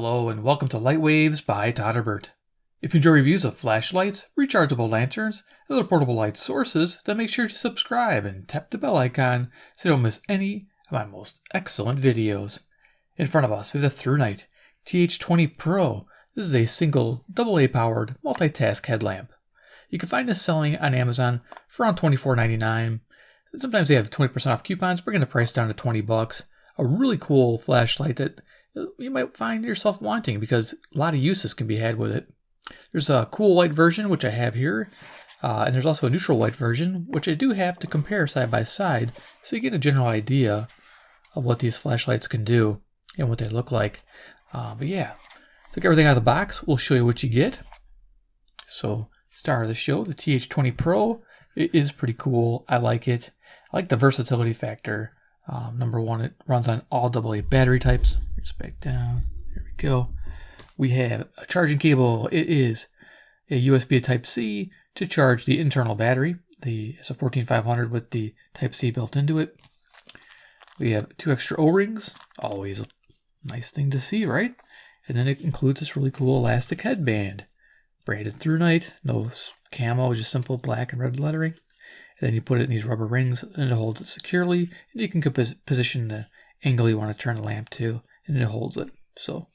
Hello and welcome to Light Waves by Todderbert. If you enjoy reviews of flashlights, rechargeable lanterns, and other portable light sources, then make sure to subscribe and tap the bell icon so you don't miss any of my most excellent videos. In front of us we have the ThruNite TH20 Pro. This is a single AA powered multitask headlamp. You can find this selling on Amazon for around $24.99. Sometimes they have 20% off coupons, bringing the price down to $20. A really cool flashlight that you might find yourself wanting because a lot of uses can be had with it. There's a cool white version, which I have here, and there's also a neutral white version, which I do have to compare side by side, so you get a general idea of what these flashlights can do and what they look like. But yeah, took everything out of the box. We'll show you what you get. So, star of the show, the TH20 Pro. It is pretty cool. I like it. I like the versatility factor. Number one, it runs on all AA battery types. Just back down. There we go. We have a charging cable. It is a USB Type-C to charge the internal battery. It's a 14500 with the Type-C built into it. We have 2 extra O-rings. Always a nice thing to see, right? And then it includes this really cool elastic headband. Branded ThruNite. No camo, just simple black and red lettering. And then you put it in these rubber rings and it holds it securely. And you can position the angle you want to turn the lamp to, and it holds it. So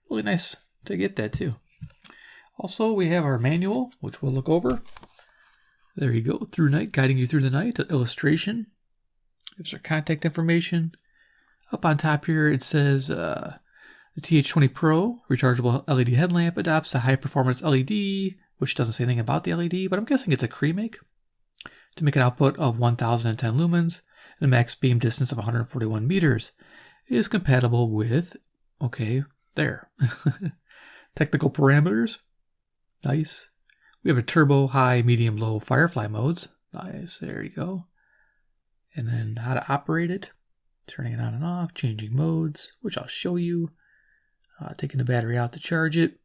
really nice to get that too. Also, we have our manual, which we'll look over. There you go, ThruNite, guiding you through the night. The illustration. Gives our contact information. Up on top here, it says the TH20 Pro rechargeable LED headlamp adopts a high-performance LED, which doesn't say anything about the LED, but I'm guessing it's a pre-make, to make an output of 1010 lumens and a max beam distance of 141 meters. It is compatible with, okay, there. Technical parameters. Nice. We have a turbo, high, medium, low firefly modes. Nice, there you go. And then how to operate it. Turning it on and off, changing modes, which I'll show you. Taking the battery out to charge it.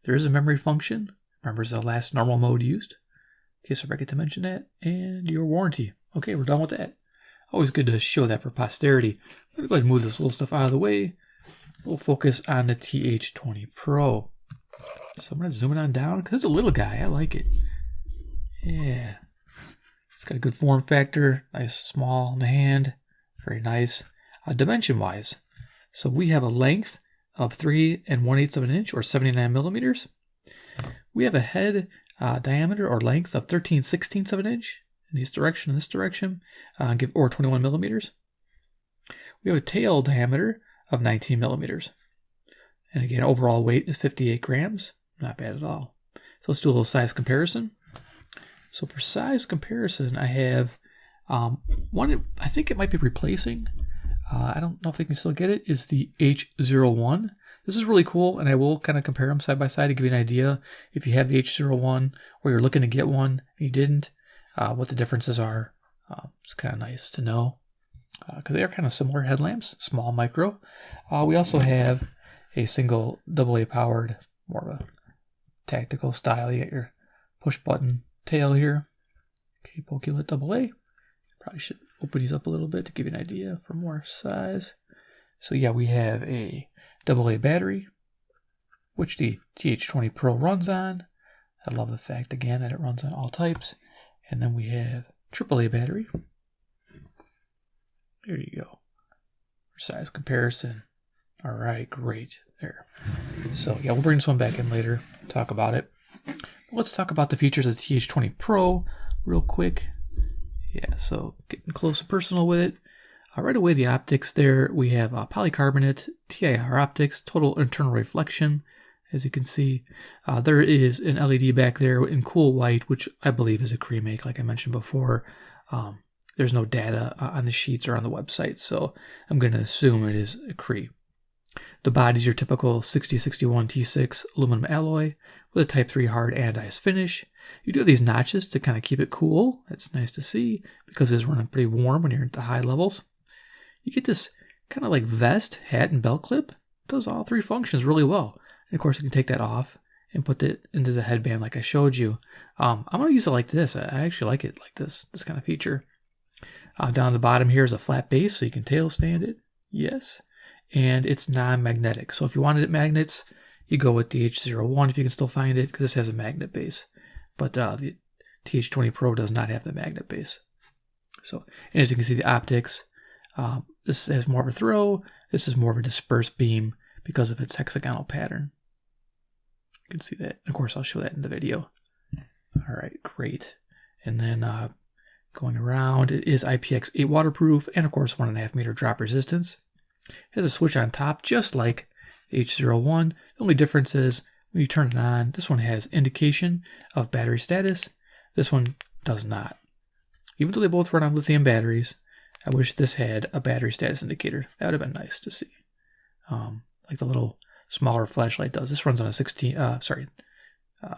There is a memory function. Remembers the last normal mode used. In case I forget to mention that. And your warranty. Okay, we're done with that. Always good to show that for posterity. I'm going to go ahead and move this little stuff out of the way. We'll focus on the TH20 Pro. So I'm going to zoom it on down because it's a little guy. I like it. Yeah. It's got a good form factor. Nice, small in the hand. Very nice. Dimension-wise. So we have a length of 3 1/8 of an inch or 79 millimeters. We have a head diameter or length of 13/16 of an inch in this direction, or 21 millimeters. We have a tail diameter of 19 millimeters. And again, overall weight is 58 grams. Not bad at all. So let's do a little size comparison. So for size comparison, I have one, I think it might be replacing. I don't know if we can still get it, is the H01. This is really cool, and I will kind of compare them side by side to give you an idea if you have the H01 or you're looking to get one and you didn't, what the differences are. It's kind of nice to know because they are kind of similar headlamps, small micro. We also have a single AA powered, more of a tactical style. You get your push button tail here. Okay, Pokelit AA. Probably should open these up a little bit to give you an idea for more size. So yeah, we have a AA battery, which the TH20 Pro runs on. I love the fact, again, that it runs on all types. And then we have AAA battery. There you go. For size comparison. All right, great. There. So yeah, we'll bring this one back in later, talk about it. Let's talk about the features of the TH20 Pro real quick. Yeah, so getting close and personal with it. Right away, the optics there, we have polycarbonate, TIR optics, total internal reflection. As you can see, there is an LED back there in cool white, which I believe is a pre-make, like I mentioned before. There's no data on the sheets or on the website, so I'm going to assume it is a Cree. The body's your typical 6061 T6 aluminum alloy with a Type 3 hard anodized finish. You do have these notches to kind of keep it cool. That's nice to see because it's running pretty warm when you're at the high levels. You get this kind of like vest, hat, and belt clip. It does all 3 functions really well. And of course, you can take that off and put it into the headband like I showed you. I'm going to use it like this. I actually like it like this kind of feature. Down at the bottom here is a flat base, so you can tail stand it. Yes. and it's non-magnetic. So if you wanted magnets, you go with the TH01 if you can still find it, because this has a magnet base. But the TH20 Pro does not have the magnet base. So, and as you can see, the optics, this has more of a throw. This is more of a dispersed beam because of its hexagonal pattern. You can see that. Of course, I'll show that in the video. All right, great. And then going around, it is IPX8 waterproof, and of course 1.5 meter drop resistance. It has a switch on top, just like the H01. The only difference is when you turn it on, this one has indication of battery status. This one does not. Even though they both run on lithium batteries, I wish this had a battery status indicator. That would have been nice to see. Like the little smaller flashlight does. This runs on a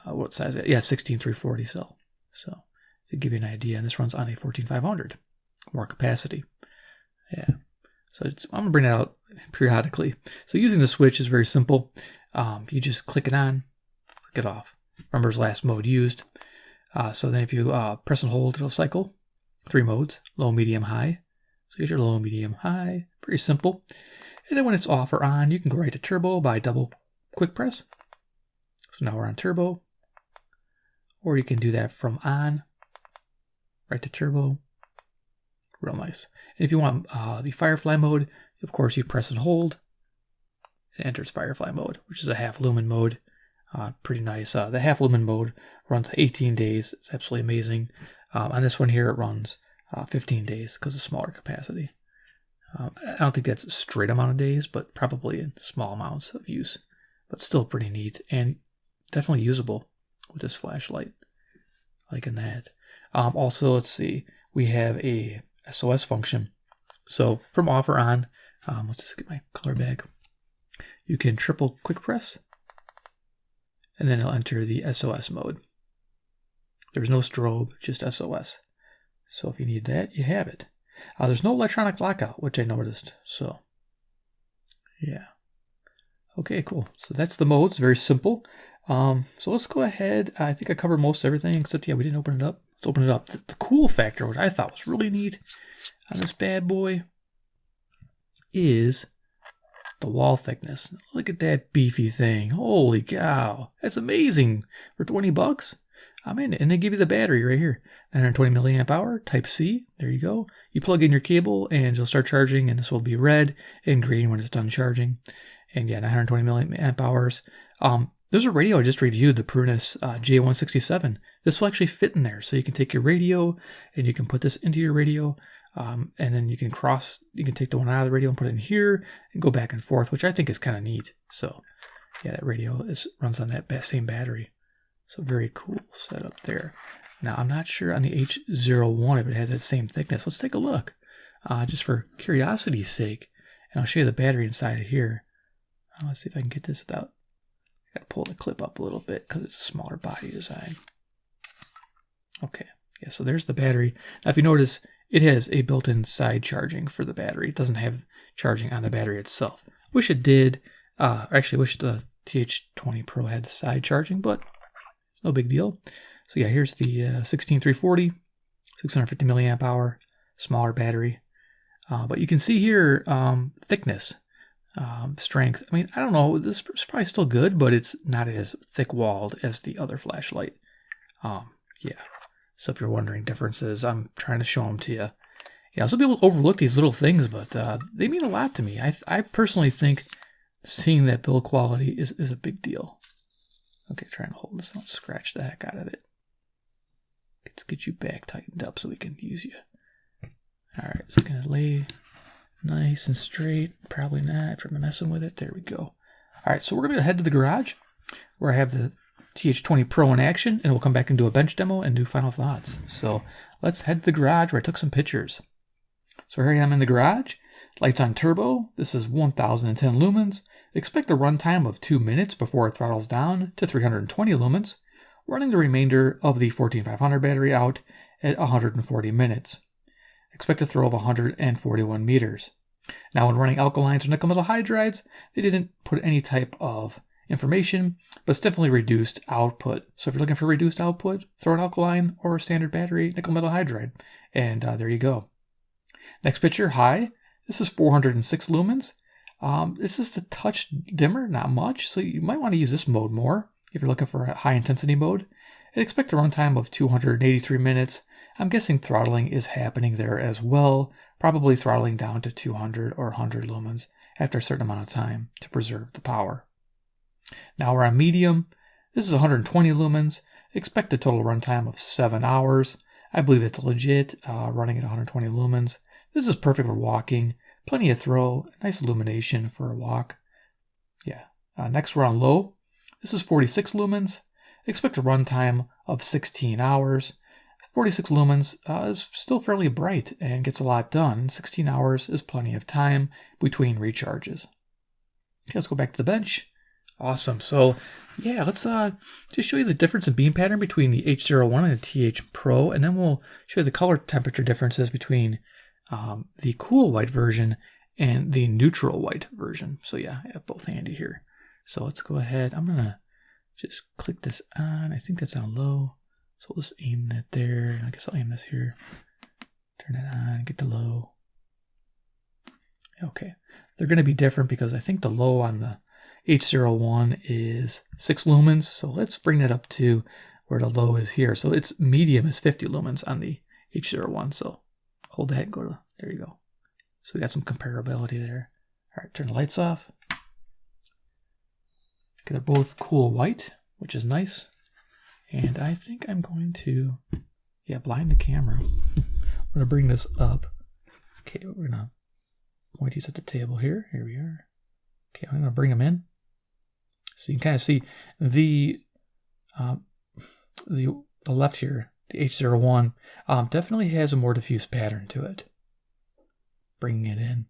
what size is it? Yeah, 16340 cell. So to give you an idea, this runs on a 14500, more capacity. Yeah. So I'm gonna bring it out periodically. So using the switch is very simple. You just click it on, click it off. Remember it's last mode used. So then if you press and hold, it'll cycle 3 modes: low, medium, high. So get your low, medium, high. Very simple. And then when it's off or on, you can go right to turbo by double quick press. So now we're on turbo. Or you can do that from on, right to turbo. Real nice. And if you want the Firefly mode, of course you press and hold. It enters Firefly mode, which is a half lumen mode. Pretty nice. The half lumen mode runs 18 days. It's absolutely amazing. On this one here, it runs 15 days because of smaller capacity. I don't think that's a straight amount of days, but probably in small amounts of use. But still pretty neat and definitely usable with this flashlight. Liking that. Also, let's see. We have a SOS function. So from off or on, let's just get my color back. You can triple quick press, and then it'll enter the SOS mode. There's no strobe, just SOS. So if you need that, you have it. There's no electronic lockout, which I noticed. So, yeah. Okay, cool. So that's the modes. Very simple. So let's go ahead. I think I covered most everything, except, yeah, we didn't open it up. Let's open it up. The cool factor, which I thought was really neat on this bad boy, is the wall thickness. Look at that beefy thing. Holy cow. That's amazing. For 20 bucks. I mean, and they give you the battery right here. 920 milliamp hour, type C. There you go. You plug in your cable and you'll start charging, and this will be red and green when it's done charging. And yeah, 920 milliamp hours. There's a radio I just reviewed, the Prunus J167. This will actually fit in there. So you can take your radio and you can put this into your radio. And then you can take the one out of the radio and put it in here and go back and forth, which I think is kind of neat. So yeah, that radio runs on that same battery. So very cool setup there. Now I'm not sure on the H01 if it has that same thickness. Let's take a look, just for curiosity's sake. And I'll show you the battery inside of here. Let's see if I can get this without, I gotta pull the clip up a little bit because it's a smaller body design. Okay, yeah, so there's the battery. Now if you notice, it has a built-in side charging for the battery. It doesn't have charging on the battery itself. Wish it did. Actually, wish the TH20 Pro had side charging, but it's no big deal. So yeah, here's the 16340, 650 milliamp hour, smaller battery. But you can see here thickness, strength. I mean, I don't know. This is probably still good, but it's not as thick-walled as the other flashlight. Yeah. So if you're wondering differences, I'm trying to show them to you. Yeah, some people overlook these little things, but they mean a lot to me. I personally think seeing that build quality is a big deal. Okay, trying to hold this. Don't scratch the heck out of it. Let's get you back tightened up so we can use you. All right, so gonna lay nice and straight. Probably not if I'm messing with it. There we go. All right, so we're gonna head to the garage where I have the TH20 Pro in action, and we'll come back and do a bench demo and do final thoughts. So let's head to the garage where I took some pictures. So here I am in the garage. Lights on turbo. This is 1010 lumens. Expect a runtime of 2 minutes before it throttles down to 320 lumens, running the remainder of the 14500 battery out at 140 minutes. Expect a throw of 141 meters. Now when running alkalines or nickel metal hydrides, they didn't put any type of information, but it's definitely reduced output. So if you're looking for reduced output, throw an alkaline or a standard battery nickel metal hydride, and there you go. Next picture, high. This is 406 lumens. This is a touch dimmer, not much, so you might want to use this mode more if you're looking for a high intensity mode. I'd expect a runtime of 283 minutes. I'm guessing throttling is happening there as well, probably throttling down to 200 or 100 lumens after a certain amount of time to preserve the power. Now we're on medium. This is 120 lumens. Expect a total runtime of 7 hours. I believe it's legit, running at 120 lumens. This is perfect for walking. Plenty of throw, nice illumination for a walk. Yeah. Next we're on low. This is 46 lumens. Expect a runtime of 16 hours. 46 lumens is still fairly bright and gets a lot done. 16 hours is plenty of time between recharges. Okay, let's go back to the bench. Awesome. So yeah, let's just show you the difference in beam pattern between the H01 and the TH Pro, and then we'll show you the color temperature differences between the cool white version and the neutral white version. So yeah, I have both handy here. So let's go ahead. I'm going to just click this on. I think that's on low. So we'll just aim that there. I guess I'll aim this here. Turn it on, get to low. Okay. They're going to be different because I think the low on the H01 is 6 lumens. So let's bring that up to where the low is here. So its medium is 50 lumens on the H01. So hold that and go to, there you go. So we got some comparability there. All right, turn the lights off. Okay, they're both cool white, which is nice. And I think I'm going to, blind the camera. I'm going to bring this up. Okay, we're going to point these at the table here. Here we are. Okay, I'm going to bring them in. So you can kind of see the left here, the H01, definitely has a more diffuse pattern to it. Bringing it in.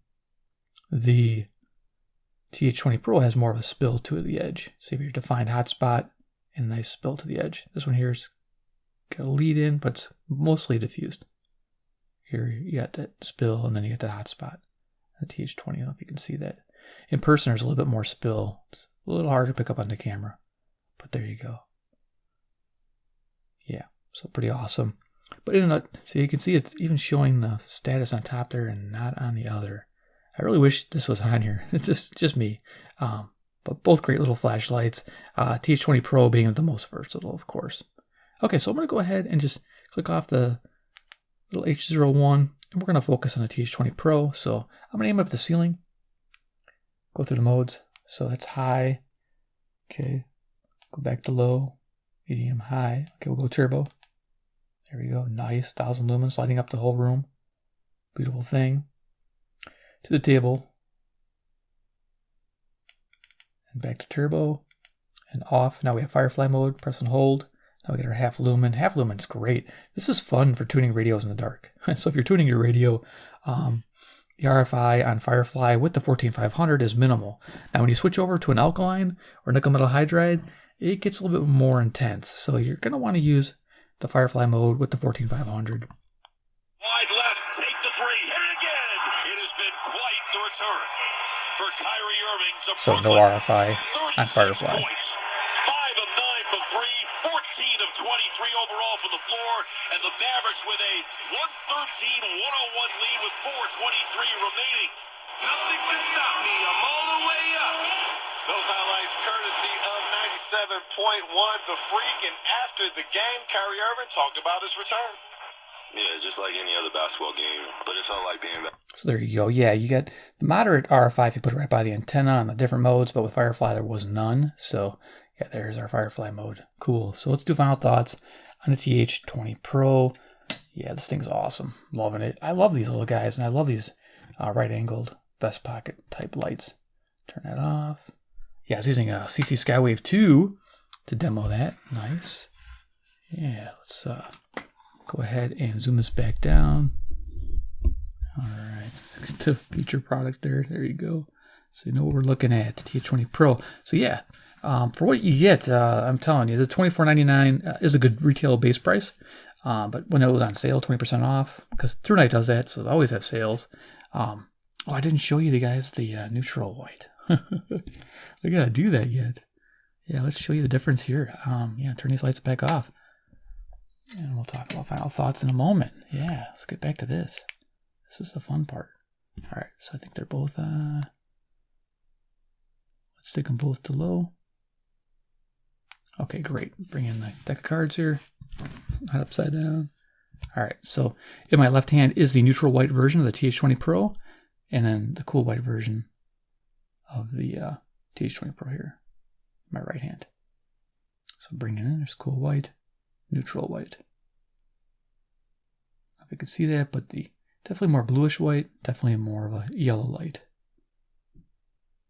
The TH20 Pro has more of a spill to the edge. See your defined hotspot and a nice spill to the edge. This one here is got a lead in, but it's mostly diffused. Here you got that spill, and then you get the hotspot. The TH20, I don't know if you can see that. In person, there's a little bit more spill. It's a little hard to pick up on the camera, but there you go. Yeah, so pretty awesome. But so you can see it's even showing the status on top there and not on the other. I really wish this was on here. It's just me. But both great little flashlights. TH20 Pro being the most versatile, of course. Okay, so I'm going to go ahead and just click off the little H01, and we're going to focus on the TH20 Pro. So I'm going to aim up the ceiling, go through the modes. So that's high. Okay, go back to low, medium, high. Okay, we'll go turbo. There we go. Nice, 1000 lumens, lighting up the whole room. Beautiful thing. To the table. And back to turbo. And off. Now we have Firefly mode. Press and hold. Now we get our half lumen. Half lumen's great. This is fun for tuning radios in the dark. So if you're tuning your radio, the RFI on Firefly with the 14500 is minimal. Now when you switch over to an alkaline or nickel metal hydride, it gets a little bit more intense. So you're going to want to use the Firefly mode with the 14500. Wide left, take the three, hit it again. It has been quite the return for Kyrie Irving. So no RFI on Firefly. Points. 5 of 9 from 3, 14 of 23 overall from the floor, and the Mavericks with a 113-101 lead with 4:23 remaining. Nothing can stop me. I'm all the way up. Those highlights courtesy of 97.1 The Freak, and after the game, Kyrie Irving talked about his return. Yeah, just like any other basketball game, but it felt like being back. So there you go. Yeah, you get the moderate RFI if you put it right by the antenna on the different modes, but with Firefly there was none. So yeah, there's our Firefly mode. Cool. So let's do final thoughts on the TH20 Pro. Yeah, this thing's awesome. Loving it. I love these little guys, and I love these right-angled vest pocket type lights. Turn that off. Yeah, I was using a CC Skywave 2 to demo that. Nice. Yeah, let's go ahead and zoom this back down. All right, let's get the feature product there. There you go. So you know what we're looking at, the TH20 Pro. So yeah, for what you get, I'm telling you, the $24.99 is a good retail base price. But when it was on sale, 20% off, because ThruNite does that, so they always have sales. Oh, I didn't show you guys the neutral white. We gotta do that yet. Yeah, let's show you the difference here. Yeah, turn these lights back off. And we'll talk about final thoughts in a moment. Yeah, let's get back to this. This is the fun part. All right, so I think they're both stick them both to low. Okay, great. Bring in the deck of cards here. Not upside down. All right, so in my left hand is the neutral white version of the TH20 Pro, and then the cool white version of the TH20 Pro here, my right hand. So bring it in, there's cool white, neutral white. I don't know if you can see that, but the definitely more bluish white, definitely more of a yellow light.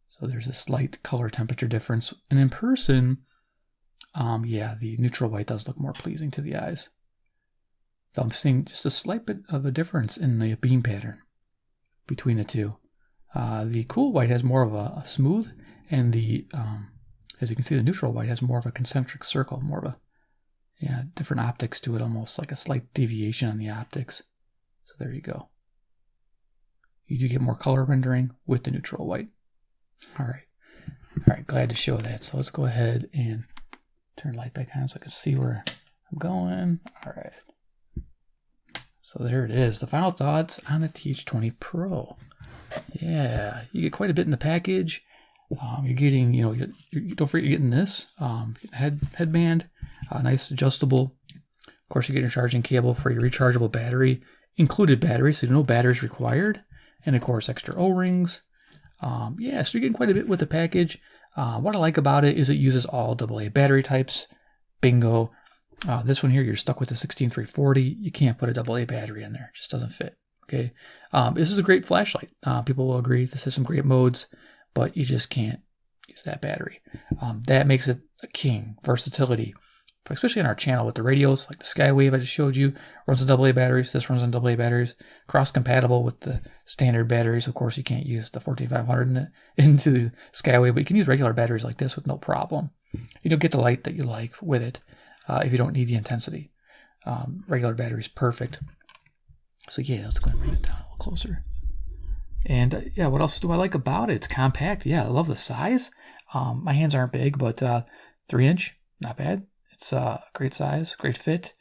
So there's a slight color temperature difference. And in person, yeah, the neutral white does look more pleasing to the eyes. So I'm seeing just a slight bit of a difference in the beam pattern between the two. The cool white has more of a smooth, and the, as you can see, the neutral white has more of a concentric circle, more of a, different optics to it, almost like a slight deviation on the optics. So there you go. You do get more color rendering with the neutral white. All right, glad to show that. So let's go ahead and turn the light back on so I can see where I'm going. All right. So there it is, the final thoughts on the TH20 Pro. Yeah, you get quite a bit in the package. You're getting, don't forget you're getting this headband, nice adjustable. Of course, you get your charging cable for your rechargeable battery, included battery, so no batteries required, and of course extra O-rings. So you're getting quite a bit with the package. What I like about it is it uses all AA battery types. Bingo. This one here, you're stuck with the 16340. You can't put a AA battery in there. It just doesn't fit. Okay. This is a great flashlight. People will agree. This has some great modes, but you just can't use that battery. That makes it a king. Versatility, especially on our channel with the radios, like the Skywave I just showed you, runs on AA batteries. This runs on AA batteries. Cross-compatible with the standard batteries. Of course, you can't use the 14500 into the Skywave, but you can use regular batteries like this with no problem. You don't get the light that you like with it. If you don't need the intensity. Regular battery is perfect. So yeah, let's go ahead and bring it down a little closer. And yeah, what else do I like about it? It's compact. Yeah, I love the size. My hands aren't big, but 3-inch, not bad. It's a great size, great fit.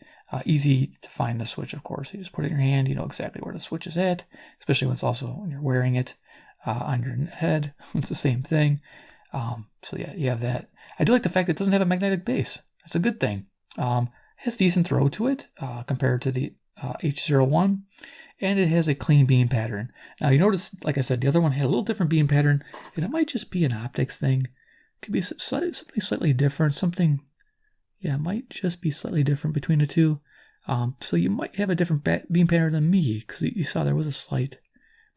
Easy to find the switch, of course. You just put it in your hand, you know exactly where the switch is at, especially when you're wearing it on your head. It's the same thing. So yeah, you have that. I do like the fact that it doesn't have a magnetic base. That's a good thing. It has decent throw to it compared to the H01, and it has a clean beam pattern. Now you notice, like I said, the other one had a little different beam pattern, and it might just be an optics thing. It could be something slightly different. Something, yeah, might just be slightly different between the two. So you might have a different beam pattern than me, because you saw there was a slight,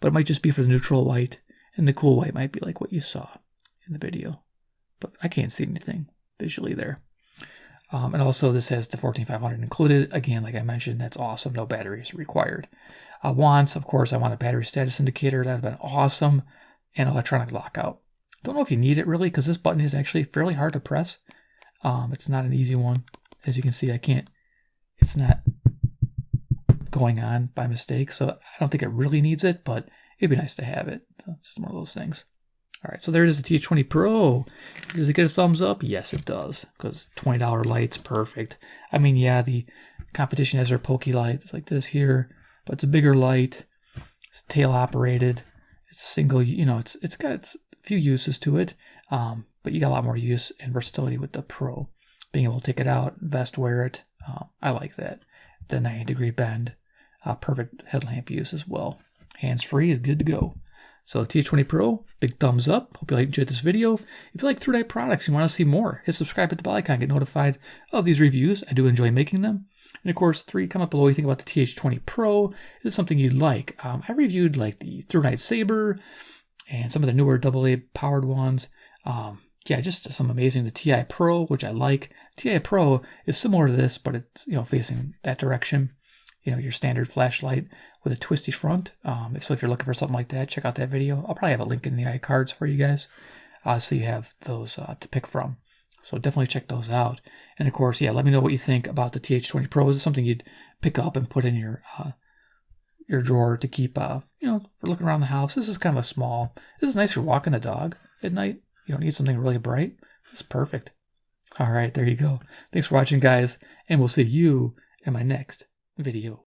but it might just be for the neutral white, and the cool white might be like what you saw in the video. But I can't see anything visually there. And also this has the 14500 included. Again, like I mentioned, that's awesome. No batteries required. Wants, of course, I want a battery status indicator. That would have been awesome. And electronic lockout. Don't know if you need it really, because this button is actually fairly hard to press. It's not an easy one. As you can see, it's not going on by mistake. So I don't think it really needs it, but it'd be nice to have it. So it's one of those things. All right, so there it is, the TH20 Pro. Does it get a thumbs up? Yes, it does, because $20 light's perfect. I mean, yeah, the competition has their pokey light. It's like this here, but it's a bigger light. It's tail operated. It's single, it's got a few uses to it, but you got a lot more use and versatility with the Pro. Being able to take it out, vest wear it, I like that. The 90-degree bend, perfect headlamp use as well. Hands-free is good to go. So TH20 Pro, big thumbs up. Hope you enjoyed this video. If you like ThruNite products and want to see more, hit subscribe, hit the bell icon, get notified of these reviews. I do enjoy making them. And of course, comment below what you think about the TH20 Pro. Is this something you'd like? I reviewed like the ThruNite Saber and some of the newer AA powered ones. Yeah, just some amazing. The TI Pro, which I like. TI Pro is similar to this, but it's facing that direction. Your standard flashlight with a twisty front. So if you're looking for something like that, check out that video. I'll probably have a link in the iCards for you guys, so you have those to pick from. So definitely check those out. And of course, yeah, let me know what you think about the TH20 Pro. Is it something you'd pick up and put in your drawer to keep, for looking around the house? This is kind of this is nice for walking a dog at night. You don't need something really bright. It's perfect. All right, there you go. Thanks for watching, guys, and we'll see you in my next video.